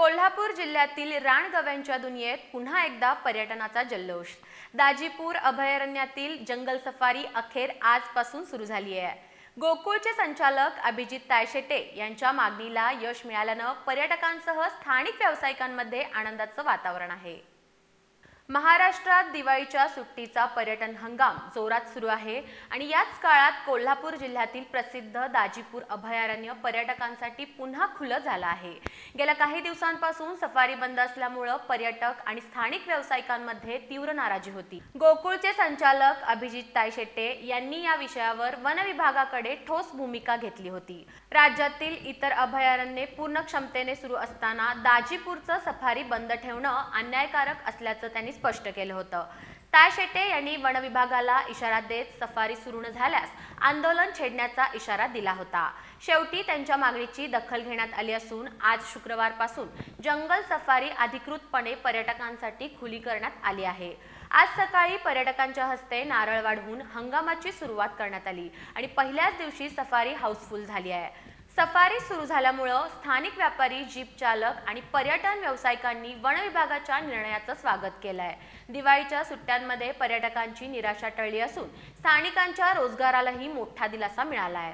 कोल्हापूर जिल्ह्यातील रानगव्यांच्या दुनियेत पुन्हा एकदा पर्यटनाचा जल्लोष। दाजीपूर अभयारण्यातील जंगल सफारी अखेर आजपासून सुरू झाली आहे। गोकुळचे संचालक अभिजित तायशेटे यांच्या मागणीला यश मिळाल्याने पर्यटकांसह स्थानिक व्यावसायिकांमध्ये आनंदाचं वातावरण आहे। महाराष्ट्रात दिवाळीच्या सुट्टीचा पर्यटन हंगाम जोरात सुरू आहे आणि याच काळात कोल्हापूर जिल्ह्यातील प्रसिद्ध दाजीपूर अभयारण्य पर्यटकांसाठी पुन्हा खुलं झालं आहे। गेल्या काही दिवसांपासून सफारी बंद असल्यामुळे पर्यटक आणि स्थानिक व्यावसायिकांमध्ये तीव्र नाराजी होती। गोकुळचे संचालक अभिजित तायशेटे यांनी या विषयावर वन विभागाकडे ठोस भूमिका घेतली होती। राज्यातील इतर अभयारण्ये पूर्ण क्षमतेने सुरू असताना दाजीपूरचं सफारी बंद ठेवणं अन्यायकारक असल्याचं त्यांनी स्पष्ट केलं होतं। तायशेटे यांनी वन विभागाला इशारा देत सफारी सुरू न झाल्यास आंदोलन छेडण्याचा इशारा दिला होता। शेवटी त्यांच्या मागणीची दखल घेण्यात आली असून आज शुक्रवारपासून जंगल सफारी अधिकृतपणे पर्यटकांसाठी खुली करण्यात आली आहे। आज सकाळी पर्यटकांच्या हस्ते नारळ वाढवून हंगामाची सुरुवात करण्यात आली आणि पहिल्याच दिवशी सफारी हाऊसफुल झाली आहे। सफारी सुरू झाल्यामुळे स्थानिक व्यापारी, जीप चालक आणि पर्यटन व्यावसायिकांनी वन विभागाच्या निर्णयाचं स्वागत केलं आहे। दिवाळीच्या सुट्ट्यांमध्ये पर्यटकांची निराशा टळली असून स्थानिकांच्या रोजगारालाही मोठा दिलासा मिळाला आहे।